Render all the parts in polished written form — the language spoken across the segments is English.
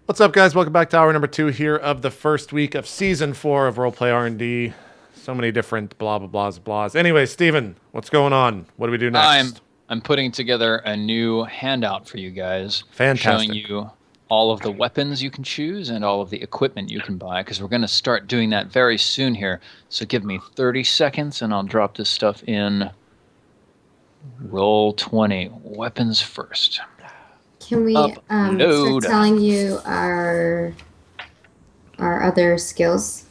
What's up, guys? Welcome back to hour number 2 here of the first week of season 4 of RollPlay R&D. So many different blah, blah, blahs, blahs. Anyway, Steven, what's going on? What do we do I'm next? I'm putting together a new handout for you guys, showing Fantastic. you all of the weapons you can choose and all of the equipment you can buy, because we're going to start doing that very soon here. So give me 30 seconds and I'll drop this stuff in. Roll 20. Weapons first. Can we start Upload. telling you our other skills?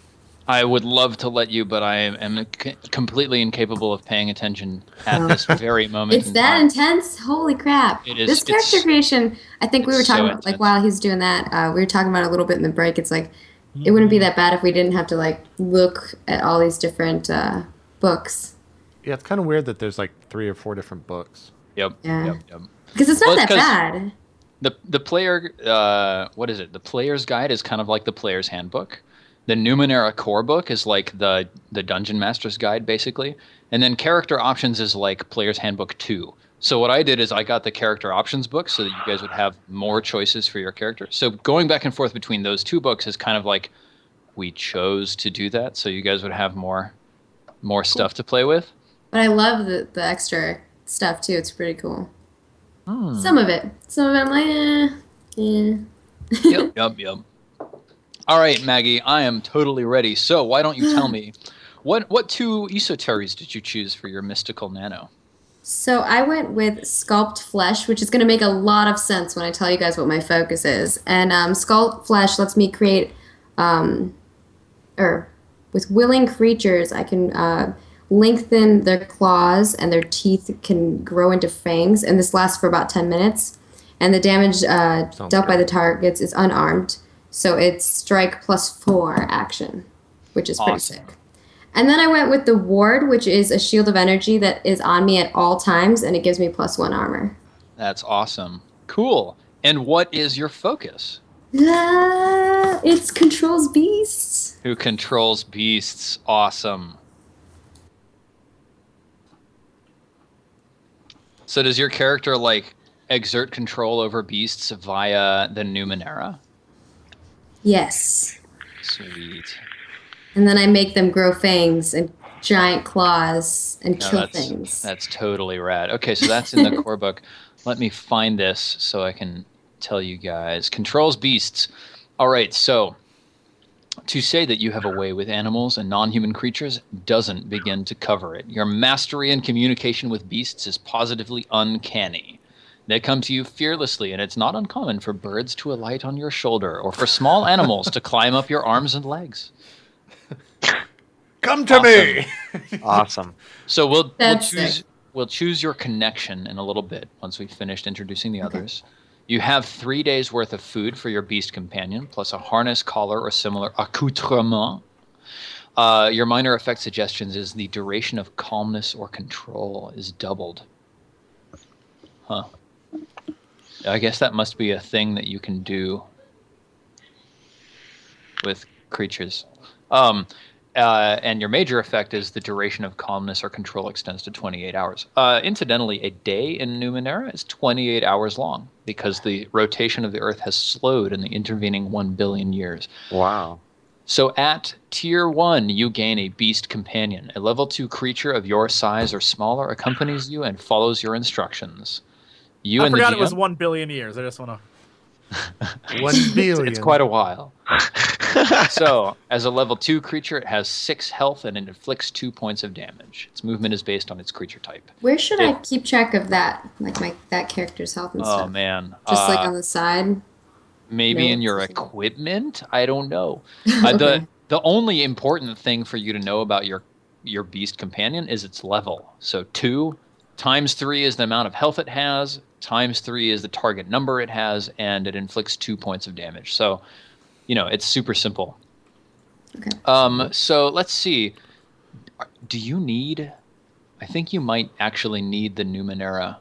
I would love to let you, but I am completely incapable of paying attention at Oh. this very moment It's in that time. intense? Holy crap. It is- This character it's- creation, I think we it's were talking so about, like, intense. while he's doing that, we were talking about it a little bit in the break. It's like, it wouldn't be that bad if we didn't have to, like, look at all these different books. Yeah, it's kind of weird that there's like 3 or 4 different books. Yep. Yeah. Yep. Because it's Well, not it's that 'cause- bad. The player what is it? The player's guide is kind of like the player's handbook. The Numenera core book is like the dungeon master's guide basically, and then character options is like player's handbook 2. So what I did is I got the character options book so that you guys would have more choices for your character. So going back and forth between those two books is kind of like we chose to do that so you guys would have more stuff to play with. But I love the extra stuff, too. It's pretty cool. Hmm. Some of it. Some of it, I'm like, Yep. All right, Maggie, I am totally ready. So why don't you tell me, what 2 esoteries did you choose for your mystical nano? So I went with Sculpt Flesh, which is going to make a lot of sense when I tell you guys what my focus is. And Sculpt Flesh lets me create, or with willing creatures, I can lengthen their claws and their teeth can grow into fangs. And this lasts for about 10 minutes. And the damage dealt by the targets is unarmed. So it's strike +4 action, which is pretty Awesome. sick. And then I went with the Ward, which is a shield of energy that is on me at all times, and it gives me +1 armor. That's awesome. Cool. And what is your focus? It's controls beasts. Who controls beasts? Awesome. So does your character like exert control over beasts via the Numenera? Yes. Sweet. And then I make them grow fangs and giant claws and No, kill things. that's totally rad. Okay, so that's in the core book. Let me find this so I can tell you guys. Controls beasts. All right, so to say that you have a way with animals and non-human creatures doesn't begin to cover it. Your mastery in communication with beasts is positively uncanny. They come to you fearlessly, and it's not uncommon for birds to alight on your shoulder or for small animals to climb up your arms and legs. Come to me! Awesome. So That's sick. we'll choose your connection in a little bit once we've finished introducing the others. You have 3 days worth of food for your beast companion, plus a harness, collar, or similar accoutrement. Your minor effect suggestions is the duration of calmness or control is doubled. Huh. I guess that must be a thing that you can do with creatures. And your major effect is the duration of calmness or control extends to 28 hours. Incidentally, a day in Numenera is 28 hours long because the rotation of the Earth has slowed in the intervening 1 billion years. Wow. So at Tier 1, you gain a Beast Companion. A level 2 creature of your size or smaller accompanies you and follows your instructions. You I and the forgot it GM, was 1 billion years. I just want to. 1 billion. it's quite a while. So, as a level 2 creature, it has 6 health and it inflicts 2 points of damage. Its movement is based on its creature type. Where should I keep track of that? Like that character's health and Oh, stuff? man. Just like on the side? Maybe in your Notes. equipment? I don't know. Okay. The only important thing for you to know about your beast companion is its level. So 2 times 3 is the amount of health it has, times 3 is the target number it has, and it inflicts 2 points of damage. So, it's super simple. Okay. So let's see. Do you need... I think you might actually need the Numenera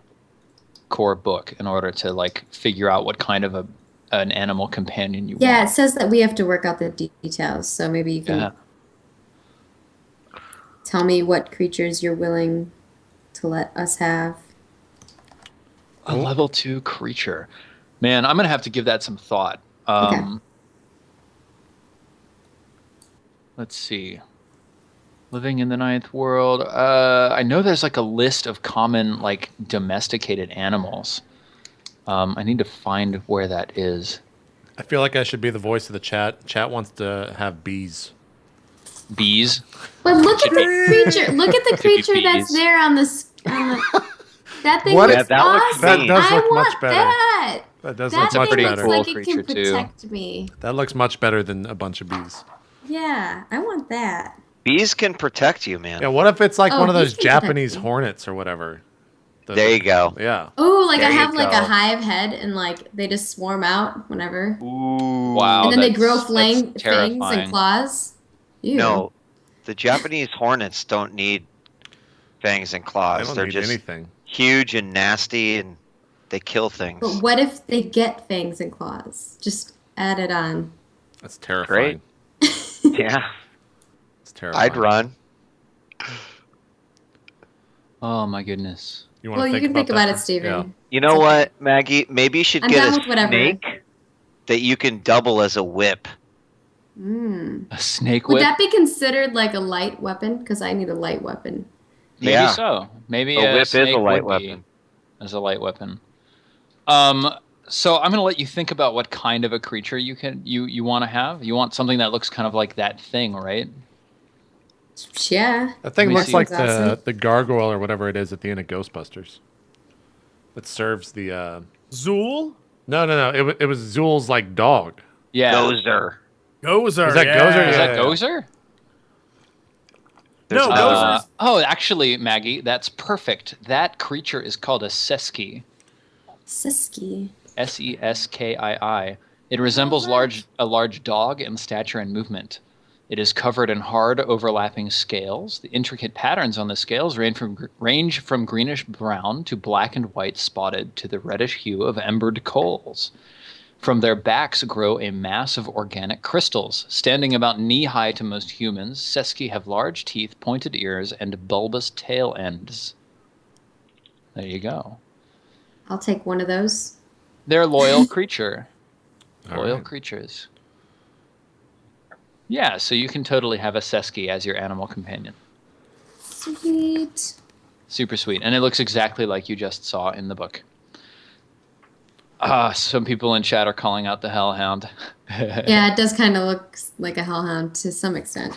core book in order to, like, figure out what kind of an animal companion you Yeah, it want. says that we have to work out the details, so maybe you can Yeah. tell me what creatures you're willing to let us have. A level 2 creature. Man, I'm going to have to give that some thought. Let's see. Living in the ninth world. I know there's like a list of common like domesticated animals. I need to find where that is. I feel like I should be the voice of the chat. Chat wants to have bees. Bees. But look at the creature. Look at the creature that's bees. there on the. That thing What? looks Yeah, that looks awesome. That does I look want much better. that. That does That look much thing pretty looks better. cool like it can creature, too. protect me. That looks much better than a bunch of bees. Yeah, I want that. Bees can protect you, man. Yeah, what if it's like Oh, one of those bees can protect Japanese me. hornets or whatever? There you go. Yeah. Oh, like There I you have like go. a hive head, and like they just swarm out whenever, Ooh. Wow. and then they that's- grow that's fangs terrifying. and claws. Ew. No, the Japanese hornets don't need fangs and I claws. don't They're need just anything. huge and nasty, and they kill things. But what if they get fangs and claws? Just add it on. That's terrifying. Yeah, It's terrifying. I'd run. Oh my goodness. You wanna Well, you can think that about it, for- Steven. Yeah. You know what, Maggie? Maybe you should I'm get down a with whatever. snake that you can double as a whip. Mm. A snake Would whip? that be considered like a light weapon? Because I need a light weapon. Maybe Yeah. so. Maybe A whip is snake a light would be weapon. as a light weapon. So I'm gonna let you think about what kind of a creature you want to have. You want something that looks kind of like that thing, right? Yeah. That thing Let me looks see. like Awesome. the gargoyle or whatever it is at the end of Ghostbusters. That serves the. Zool? No. It was Zool's like dog. Yeah. Gozer. Gozer. Is that yeah. Gozer? Is Yeah. that Gozer? There's No, another Gozer's- Oh, actually, Maggie, that's perfect. That creature is called a Seski. Siski. Seskii. It resembles a large dog in stature and movement. It is covered in hard, overlapping scales. The intricate patterns on the scales range from greenish brown to black and white spotted to the reddish hue of embered coals. From their backs grow a mass of organic crystals. Standing about knee-high to most humans, Seski have large teeth, pointed ears, and bulbous tail ends. There you go. I'll take one of those. They're a loyal creature. All Loyal right. creatures. Yeah, so you can totally have a Seski as your animal companion. Sweet. Super sweet. And it looks exactly like you just saw in the book. Some people in chat are calling out the Hellhound. Yeah, it does kind of look like a hellhound to some extent.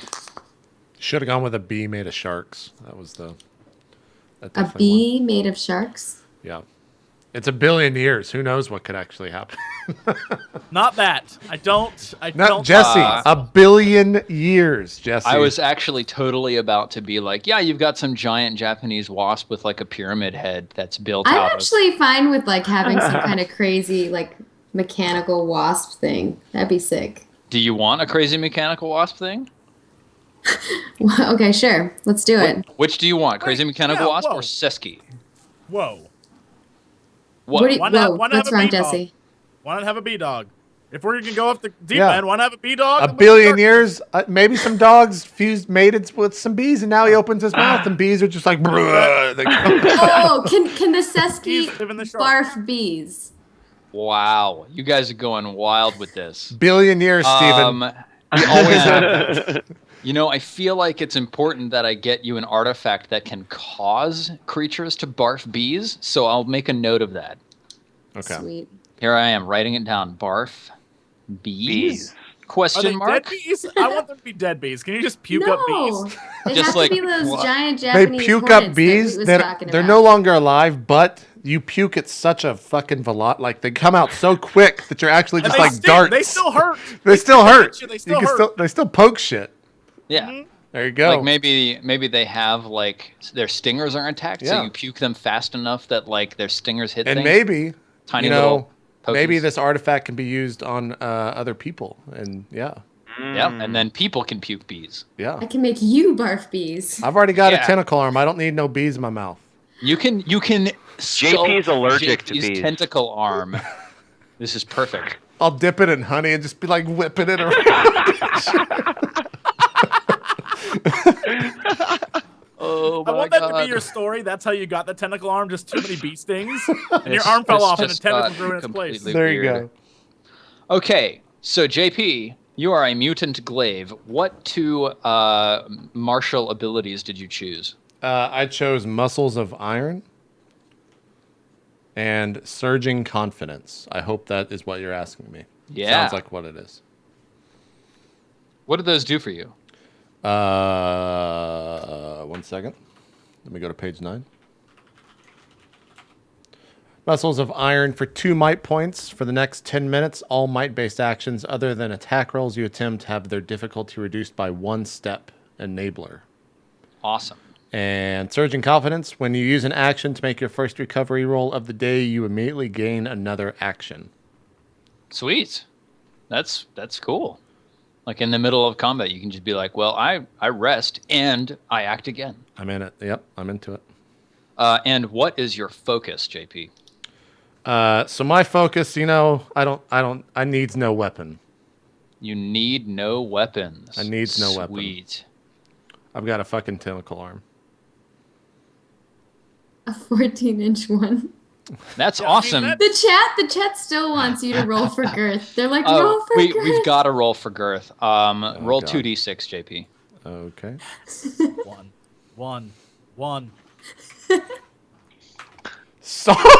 Should have gone with a bee made of sharks. That was the. that A definitely bee made of sharks? won. Yeah. It's a billion years. Who knows what could actually happen? Not that. I don't. Not Jesse. A billion years, Jesse. I was actually totally about to be like, yeah, you've got some giant Japanese wasp with like a pyramid head that's built I'm out actually fine with like having some kind of crazy like mechanical wasp thing. That'd be sick. of... Do you want a crazy mechanical wasp thing? Okay, sure. Let's do it. Which do you want? Crazy mechanical yeah, wasp whoa. or Seski? Whoa. What do you, Why not- whoa, why not what's have a wrong, bee dog? Jesse? Why not have a bee dog? If we're gonna go off the deep Yeah. end, why not have a bee dog? a billion years. Maybe some dogs mated with some bees, and now he opens his mouth, and bees are just like. "Bruh," they come- Oh, can the Seski Bees live in the shark. barf bees? Wow, you guys are going wild with this. billion years, Steven. We always have. You know, I feel like it's important that I get you an artifact that can cause creatures to barf bees, so I'll make a note of that. Okay. Sweet. Here I am, writing it down. Barf bees? Are they Question mark? dead bees? I want them to be dead bees. Can you just puke up No, bees? they Just have like- to be those what? giant They Japanese puke hornets up bees. that we was They're talking about. no longer alive, but you puke at such a fucking velocity. Like they come out so quick that you're actually And just they like sting. darts. They still hurt. They still hurt. They still You can hurt. they still poke shit. Yeah. There you go. Like maybe they have like their stingers are intact, Yeah. so you puke them fast enough that like their stingers hit and things. maybe Tiny you know little maybe pokies. this artifact can be used on other people, and yeah. Yeah, and then people can puke bees. I can make you barf bees. I've already got Yeah. a tentacle arm. I don't need no bees in my mouth. You can JP's allergic to JP's bees. tentacle arm. This is perfect. I'll dip it in honey and just be like whipping it around. Oh my I want god. that to be your story. That's how you got the tentacle arm. Just too many bee stings, and your arm fell This off, and a just tentacle got grew in its place. completely There you weird. go. Okay, so JP, you are a mutant glaive. What two martial abilities did you choose? I chose Muscles of Iron and Surging Confidence. I hope that is what you're asking me. Yeah. Sounds like what it is. What did those do for you? 1 second. Let me go to page 9. Muscles of Iron for 2 might points. For the next 10 minutes, all might-based actions other than attack rolls you attempt have their difficulty reduced by 1 step. Enabler. Awesome. And Surging Confidence. When you use an action to make your first recovery roll of the day, you immediately gain another action. Sweet. That's cool. Like in the middle of combat, you can just be like, well, I rest and I act again. I'm in it. Yep, I'm into it. And what is your focus, JP? So my focus, I needs no weapon. You need no weapons. I needs no weapon. Sweet. I've got a fucking tentacle arm. A 14-inch one. That's Yeah, awesome. I mean, The chat still wants you to roll for girth. They're like, roll for girth. We've got to roll for girth. Roll God. 2d6, JP. Okay. One. So What?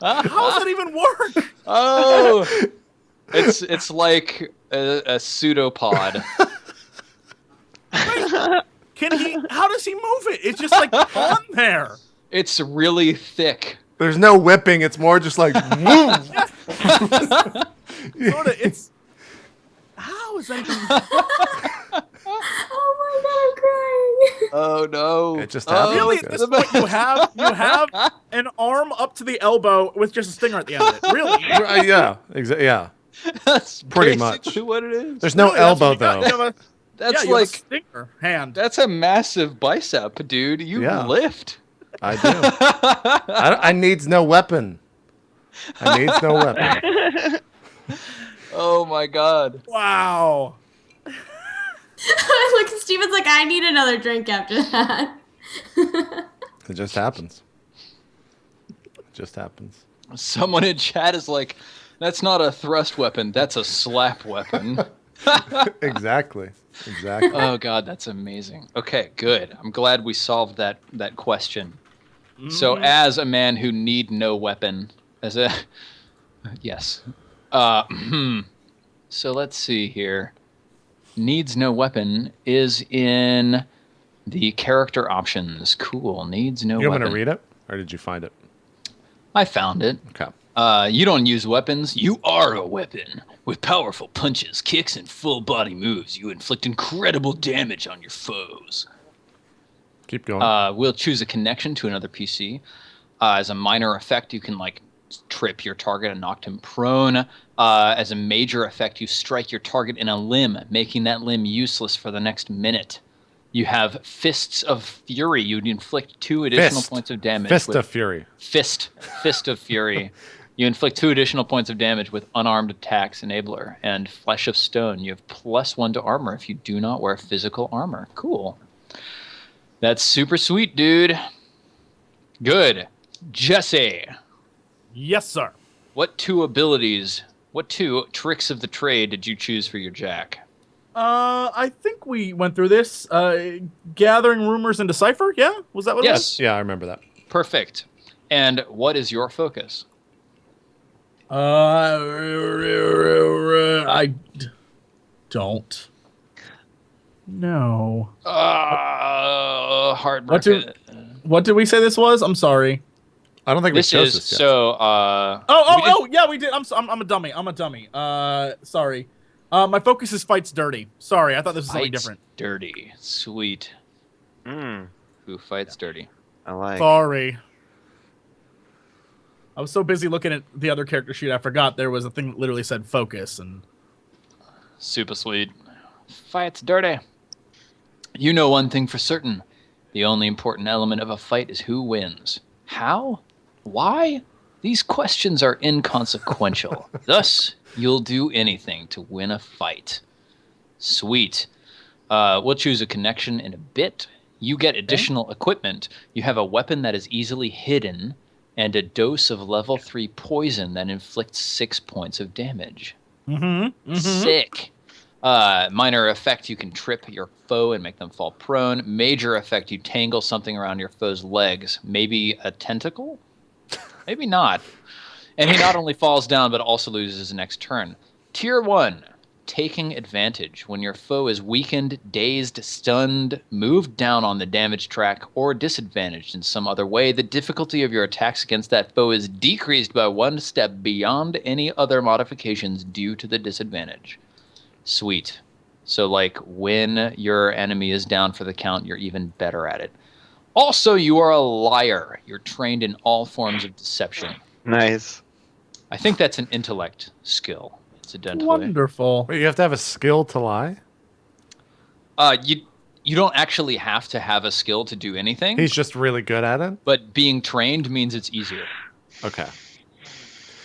How does that even work? Oh, it's like a pseudopod. How does he move it? It's just like on there. It's really thick. there's no whipping. It's more just like woo. Sorta, it's. How is that? Oh my god, I'm crying. Oh no! It just happens. Really, at this point, you have an arm up to the elbow with just a stinger at the end of it. Really? Yeah. Yeah. That's Pretty basically much. what it is. There's no Really, that's elbow what you got. though. You have a, That's you have a like stinger hand. that's a massive bicep, dude. You Yeah. lift. I do. I needs no weapon. I needs no weapon. Oh my god. Wow. Look, Steven's like, I need another drink after that. It just happens. It just happens. Someone in chat is like, "That's not a thrust weapon. That's a slap weapon." Exactly. Exactly. Oh god, that's amazing. Okay, good. I'm glad we solved that question. So, as a man who need no weapon, yes. So let's see here. Needs no weapon is in the character options. Cool. Needs no You weapon. want me to read it, or did you find it? I found it. Okay. You don't use weapons. You are a weapon. With powerful punches, kicks, and full body moves, you inflict incredible damage on your foes. Keep going. We'll choose a connection to another PC. As a minor effect, you can trip your target and knock him prone. As a major effect, you strike your target in a limb, making that limb useless for the next minute. You have Fists of Fury. You'd inflict 2 additional points of damage. Fist of Fury. Fist of Fury. You inflict 2 additional points of damage with Unarmed Attacks Enabler. And Flesh of Stone. You have +1 to armor if you do not wear physical armor. Cool. That's super sweet, dude. Good. Jesse, Yes, sir. what 2 tricks of the trade did you choose for your Jack? I think we went through this. Gathering rumors and decipher. Yeah, was that what it was? Yes. Yeah, I remember that. Perfect. And what is your focus? I don't. No. Heartbreaking. What did we say this was? I'm sorry. I don't think we This chose is this yet. so. Yeah, we did. I'm a dummy. Sorry. My focus is fights dirty. Sorry, I thought this was something different. Dirty. Sweet. Mm, Who fights dirty? I like. Sorry. I was so busy looking at the other character sheet, I forgot there was a thing that literally said focus. And Super sweet. Fights dirty. You know one thing for certain. The only important element of a fight is who wins. How? Why? These questions are inconsequential. Thus, you'll do anything to win a fight. Sweet. We'll choose a connection in a bit. You get additional equipment. You have a weapon that is easily hidden. and a dose of level 3 poison that inflicts 6 points of damage. Sick. Minor effect, you can trip your foe and make them fall prone. Major effect, you tangle something around your foe's legs. Maybe a tentacle? Maybe not. And he not only falls down, but also loses his next turn. Tier 1, taking advantage. When your foe is weakened, dazed, stunned, moved down on the damage track, or disadvantaged in some other way, the difficulty of your attacks against that foe is decreased by 1 step beyond any other modifications due to the disadvantage. Sweet. So, like, when your enemy is down for the count, you're even better at it. Also, you are a liar. You're trained in all forms of deception. Nice. I think that's an intellect skill, incidentally. Wonderful. Wait, you have to have a skill to lie? You don't actually have to have a skill to do anything. He's just really good at it? But being trained means it's easier. Okay.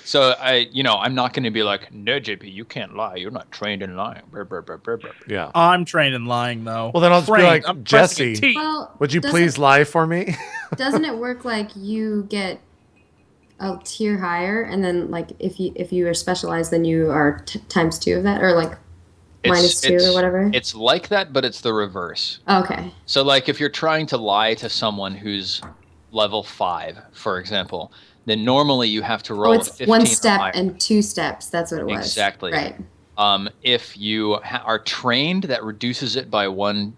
So I'm not going to be like, no, JP, you can't lie. You're not trained in lying. Brr, brr, brr, brr, brr. Yeah. I'm trained in lying, though. Well, then I'll just be Trained. like, I'm pressing a Jesse, T. Well, would you doesn't- please lie for me? Doesn't it work like you get a tier higher, and then like if you are specialized, then you are times 2 of that, or like -2 or whatever? It's like that, but it's the reverse. Okay. So, like, if you're trying to lie to someone who's level 5, for example, then normally you have to roll Oh, a it's 15 1 or step higher. and 2 steps. That's what it was. Exactly. Right. If you are trained, that reduces it by one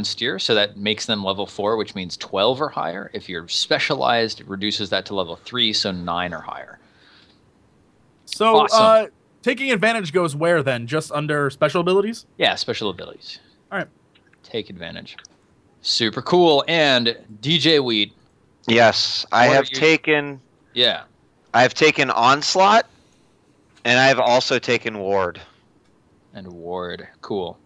steer, so that makes them level 4, which means 12 or higher. If you're specialized, it reduces that to level 3, so 9 or higher. So, Awesome. taking advantage goes where then? Just under special abilities? Yeah, special abilities. All right. Take advantage. Super cool. And djWHEAT, Yes, I What have are you- taken. yeah. I've taken Onslaught, and I've also taken Ward. And Ward. Cool.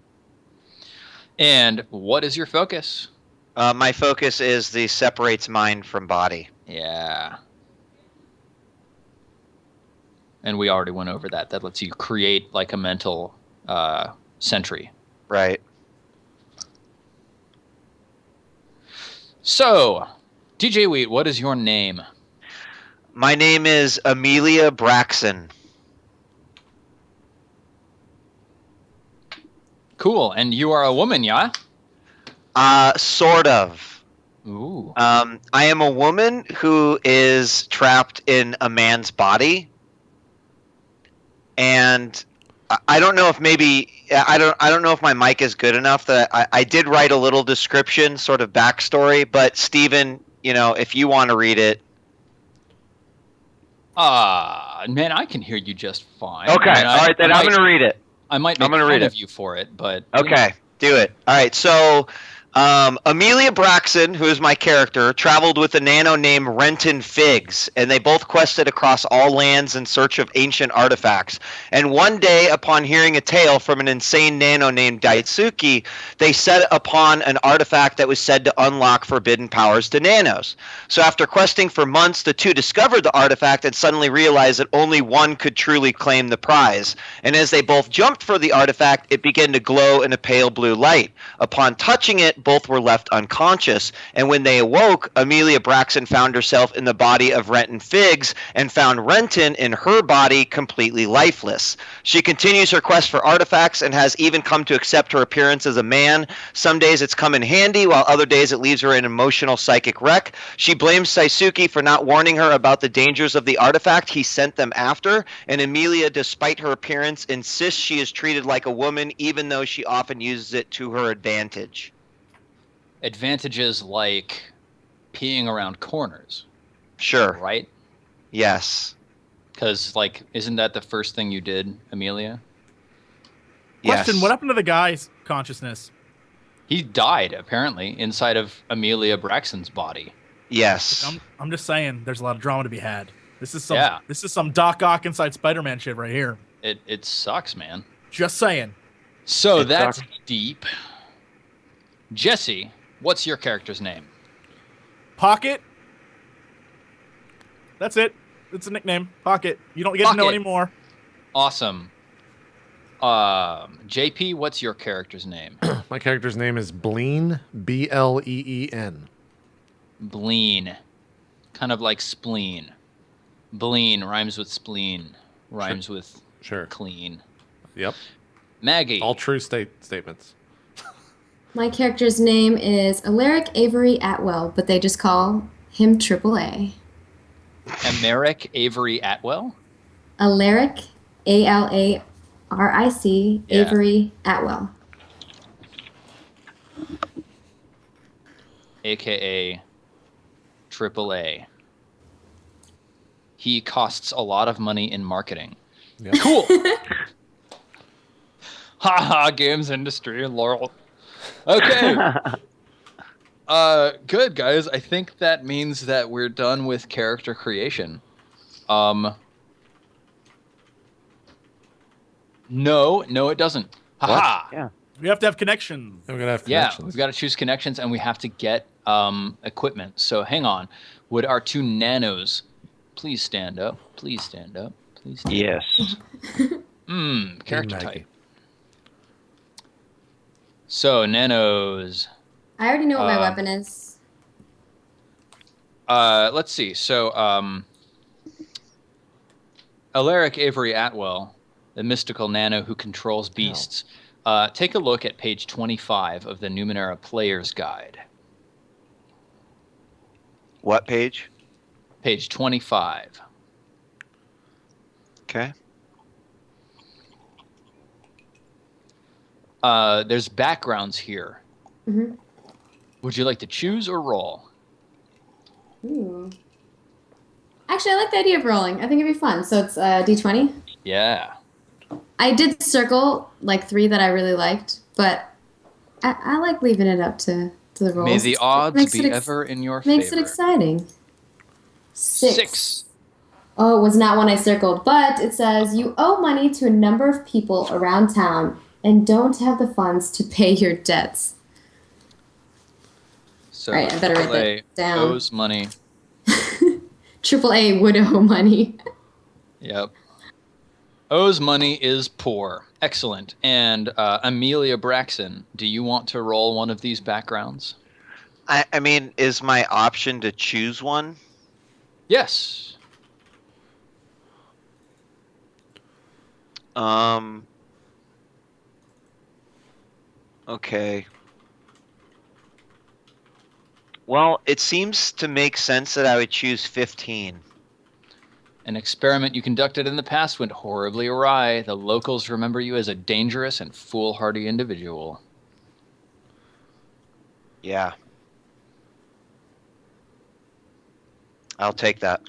And what is your focus? My focus is the separates mind from body. Yeah. And we already went over that. That lets you create like a mental sentry. Right. So, djWHEAT, what is your name? My name is Amelia Braxton. Cool. And you are a woman, yeah? Sort of. Ooh. I am a woman who is trapped in a man's body, and I don't know if I don't know if my mic is good enough that I did write a little description, sort of backstory. But Steven, if you want to read it. Man, I can hear you just fine. Okay. And All right, then I'm going to read it. I might make I'm gonna fun read of it. you for it, but Okay, do it. All right, so Amelia Braxton, who is my character, traveled with a nano named Renton Figs, and they both quested across all lands in search of ancient artifacts. And one day, upon hearing a tale from an insane nano named Daitsuki, they set upon an artifact that was said to unlock forbidden powers to nanos. So after questing for months, the two discovered the artifact and suddenly realized that only one could truly claim the prize. And as they both jumped for the artifact, it began to glow in a pale blue light. Upon touching it, both were left unconscious, and when they awoke, Amelia Braxton found herself in the body of Renton Figs and found Renton in her body completely lifeless. She continues her quest for artifacts and has even come to accept her appearance as a man. Some days it's come in handy, while other days it leaves her an emotional psychic wreck. She blames Saisuke for not warning her about the dangers of the artifact he sent them after, and Amelia, despite her appearance, insists she is treated like a woman even though she often uses it to her advantage. advantages like peeing around corners, Sure. right? Yes. Because, like, isn't that the first thing you did, Amelia? Question: Yes. What happened to the guy's consciousness? He died, apparently, inside of Amelia Braxton's body. Yes. I'm just saying, there's a lot of drama to be had. This is some Yeah. this is some Doc Ock inside Spider-Man shit right here. It sucks, man. Just saying. So It that's sucks. deep. Jesse, what's your character's name? Pocket. That's it. It's a nickname. Pocket. You don't get to know Pocket. anymore. Awesome. JP, what's your character's name? My character's name is Bleen, Bleen. Bleen. kind of like spleen. Bleen rhymes with spleen, rhymes with Sure. clean. Yep. Maggie. All true statements. My character's name is Alaric Avery Atwell, but they just call him AAA. Americ Avery Atwell? Alaric, Alaric, Yeah. Avery Atwell. AKA AAA. He costs a lot of money in marketing. Yep. Cool. Haha, games industry, Laurel. Okay. Good guys. I think that means that we're done with character creation. No, it doesn't. Haha. Yeah. We have to have connections. We're gonna have Yeah, connections. we've got to choose connections, and we have to get equipment. So hang on. Would our two nanos please stand up? Please stand up. Please stand Yes. up. Character Maggie. type. So nanos. I already know what my weapon is. Let's see. So Alaric Avery Atwell, the mystical nano who controls beasts. Take a look at page 25 of the Numenera Player's Guide. What page? Page 25. Okay. There's backgrounds here. Mm-hmm. Would you like to choose or roll? Ooh. Actually, I like the idea of rolling. I think it'd be fun. So it's D20. Yeah. I did circle like 3 that I really liked, but I like leaving it up to the rolls. May the odds Makes be it ever in your Makes favor. it exciting. 6. Oh, it was not one I circled, but it says you owe money to a number of people around town and don't have the funds to pay your debts. So All right, I better write that AAA down. owes money. AAA would owe money. Yep. Owes money is poor. Excellent. And Amelia Braxton, do you want to roll one of these backgrounds? I mean, is my option to choose one? Yes. Okay. Well, it seems to make sense that I would choose 15. An experiment you conducted in the past went horribly awry. The locals remember you as a dangerous and foolhardy individual. Yeah. I'll take that.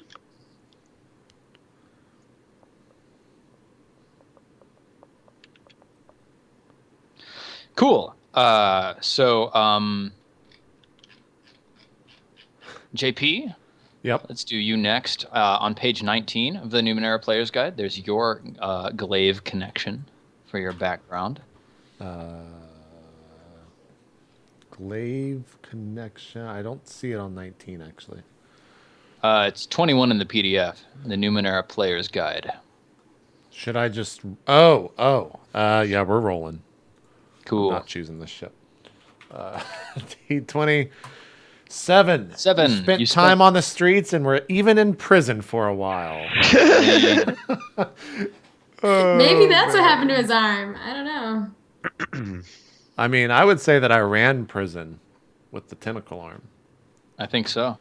Cool. JP, Yep. let's do you next. On page 19 of the Numenera Player's Guide, there's your glaive connection for your background. Glaive connection. I don't see it on 19 actually. It's 21 in the PDF, the Numenera Player's Guide. Should I just? Oh. Yeah, we're rolling. Cool. Not choosing this shit. D20. 7. 7. You spent You time on the streets and were even in prison for a while. Maybe that's what happened to his arm. I don't know. I mean, I would say that I ran prison with the tentacle arm. I think so.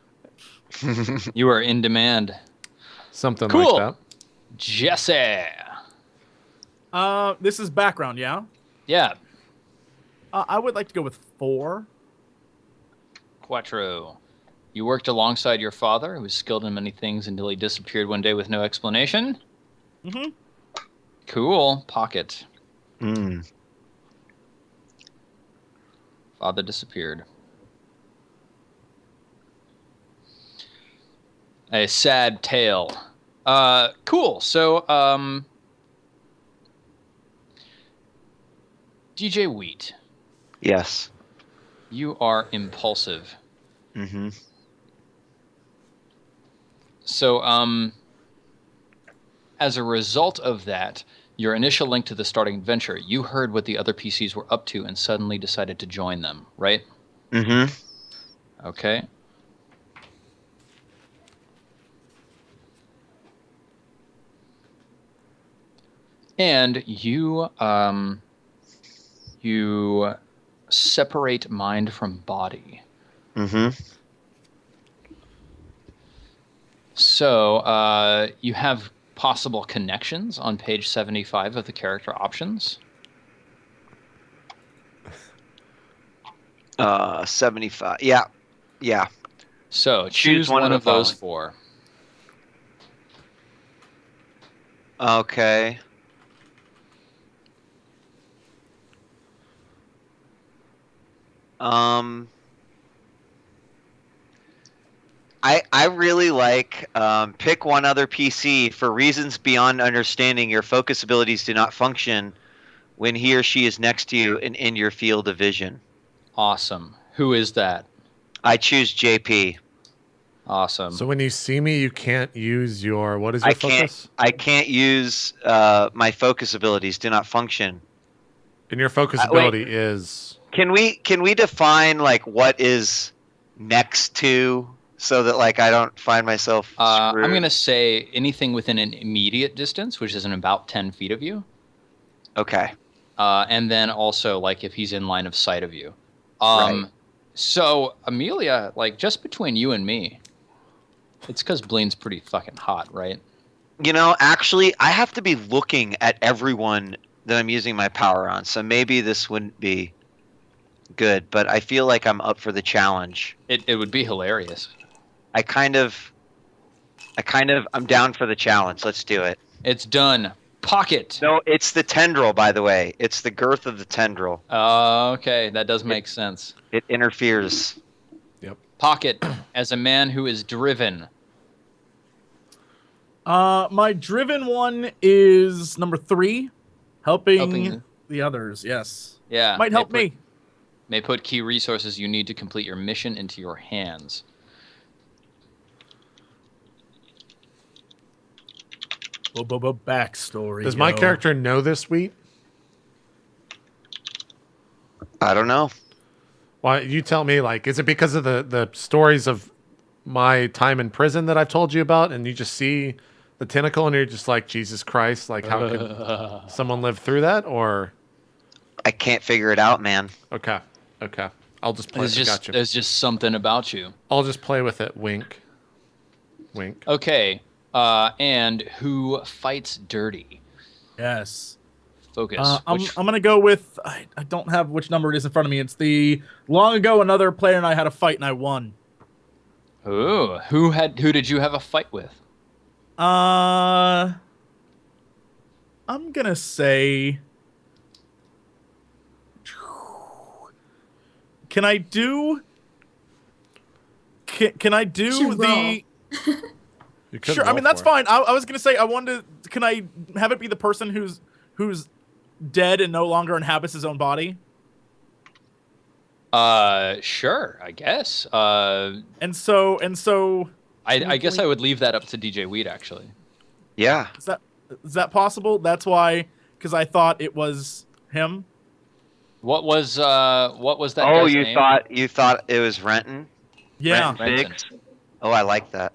You are in demand. Something Cool. like that. Jesse. This is background, yeah? Yeah. I would like to go with 4. Quattro. You worked alongside your father, who was skilled in many things until he disappeared one day with no explanation? Mm-hmm. Cool. Pocket. Mm. Father disappeared. A sad tale. Cool. So, djWHEAT, Yes. you are impulsive. Mm-hmm. So, as a result of that, your initial link to the starting adventure, you heard what the other PCs were up to and suddenly decided to join them, right? Mm-hmm. Okay. And you you separate mind from body. Mm-hmm. So you have possible connections on page 75 of the character options. 75. Yeah. Yeah. So choose one of those four. Okay. I really like pick one other PC for reasons beyond understanding. Your focus abilities do not function when he or she is next to you and in your field of vision. Awesome. Who is that? I choose JP. Awesome. So when you see me, you can't use your, what is your focus? I can't use my focus abilities do not function. And your focus ability is... Can we define like what is next to, so that like I don't find myself screwed? I'm going to say anything within an immediate distance, which is in about 10 feet of you. Okay. And then also like if he's in line of sight of you. Right. So Amelia, like just between you and me, it's because Blaine's pretty fucking hot, right? You know, actually, I have to be looking at everyone that I'm using my power on, so maybe this wouldn't be good, but I feel like I'm up for the challenge. It would be hilarious. I'm down for the challenge. Let's do it. It's done. Pocket. No, it's the tendril, by the way. It's the girth of the tendril. Okay, that does make sense. It interferes. Yep. Pocket, as a man who is driven. My driven one is number 3, helping the others. Yes. Yeah. Might help me. May put key resources you need to complete your mission into your hands. Backstory. Does my character know this, Wheat? I don't know. Why, you tell me, like, is it because of the stories of my time in prison that I've told you about, and you just see the tentacle and you're just like, Jesus Christ, like, how could someone live through that? Or I can't figure it out, man. Okay. I'll just play. Gotcha. There's just something about you. I'll just play with it. Wink. Wink. Okay. And who fights dirty? Yes. Focus. I'm gonna go with I don't have which number it is in front of me. It's the long ago another player and I had a fight and I won. Ooh, who did you have a fight with? I'm gonna say. Can I do? Can I do the? Sure. I mean that's fine. I was gonna say I wanted to. Can I have it be the person who's dead and no longer inhabits his own body? Sure, I guess. And so. I guess I would leave that up to djWHEAT actually. Yeah. Is that possible? That's why, because I thought it was him. What was that? Oh, guy's name? you thought it was Renton? Yeah. Renton. Oh, I like that.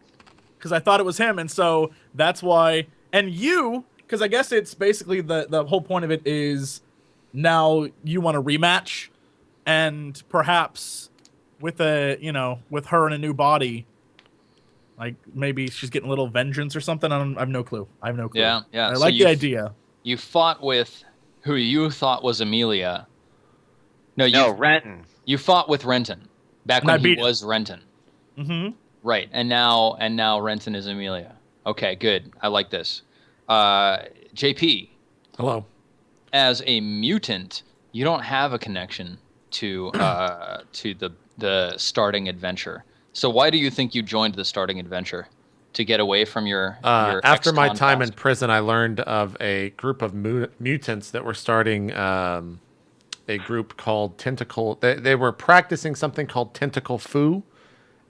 Because I thought it was him, and so that's why. And you, because I guess it's basically the whole point of it is now you want a rematch, and perhaps with with her in a new body, like maybe she's getting a little vengeance or something. I have no clue. Yeah. I like the idea. You fought with who you thought was Amelia. No, Renton. You fought with Renton back when he was Renton. Mm-hmm. Right, and now Renton is Amelia. Okay, good. I like this. JP. Hello. As a mutant, you don't have a connection to the starting adventure. So why do you think you joined the starting adventure? To get away from your after my time past? in prison, I learned of a group of mutants that were starting a group called Tentacle. They were practicing something called Tentacle Foo,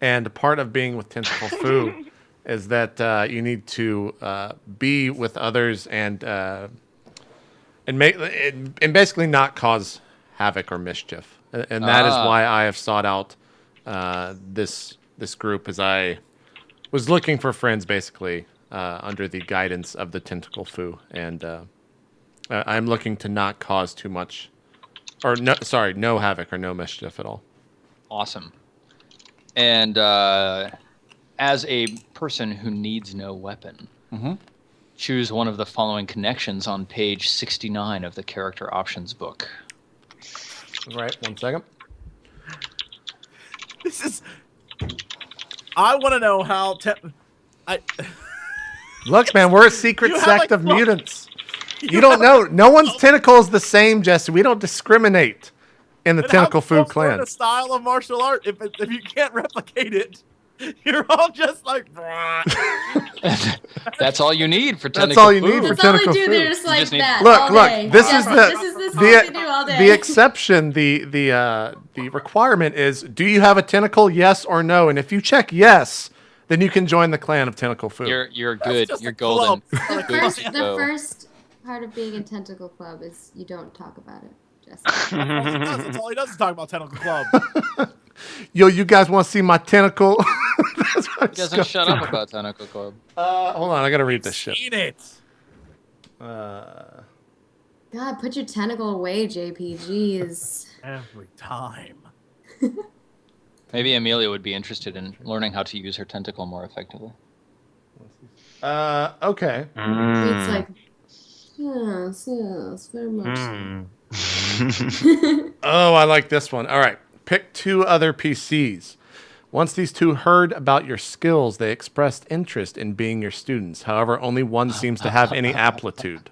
and part of being with Tentacle Foo is that you need to be with others and basically not cause havoc or mischief, and that is why I have sought out this group, as I was looking for friends basically under the guidance of the Tentacle Foo, and I'm looking to not cause too much, or no, sorry, no havoc or no mischief at all. Awesome. And as a person who needs no weapon, choose one of the following connections on page 69 of the character options book. Right, 1 second. This is. I want to know how. Look, man, we're a secret You have, sect like, of look- mutants. You don't know. No one's tentacle is the same, Jesse. We don't discriminate in the And how Tentacle can you Food learn clan. a style of martial art if you can't replicate it? You're all just like. That's all you need for That's tentacle all you need food. for That's all they tentacle do. food. They're just like just need- that Look, all look. day. This Yeah, is this all they do all day. the exception. The requirement is: do you have a tentacle? Yes or no. And if you check yes, then you can join the clan of Tentacle Food. You're good. just You're a golden. club. Good to The go. first part of being in Tentacle Club is you don't talk about it, Jesse. That's all he does is talk about Tentacle Club. Yo, you guys want to see my tentacle? That's what He doesn't shut up about Tentacle Club. Hold on, I gotta read this shit. Seen it. God, put your tentacle away, JPGs. Every time. Maybe Amelia would be interested in learning how to use her tentacle more effectively. Okay. It's like, yes, very much. Oh, I like this one. All right. Pick 2 other PCs. Once these 2 heard about your skills, they expressed interest in being your students. However, only one seems to have any aptitude.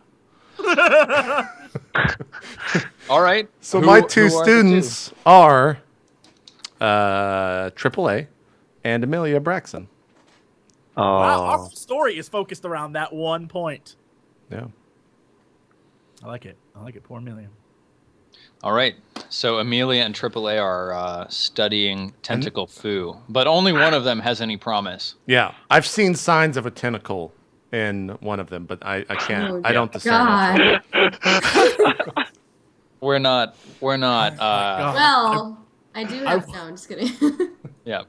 All right. So Who- my who 2 are the students are AAA and Amelia Braxton. Wow, our Oh. whole story is focused around that one point. Yeah. I like it. Poor Amelia. All right. So Amelia and AAA are studying tentacle foo, but only one of them has any promise. Yeah. I've seen signs of a tentacle in one of them, but I can't. Oh, I don't discern. God. We're not. God. Well, I do have. No, I'm just kidding. Yeah.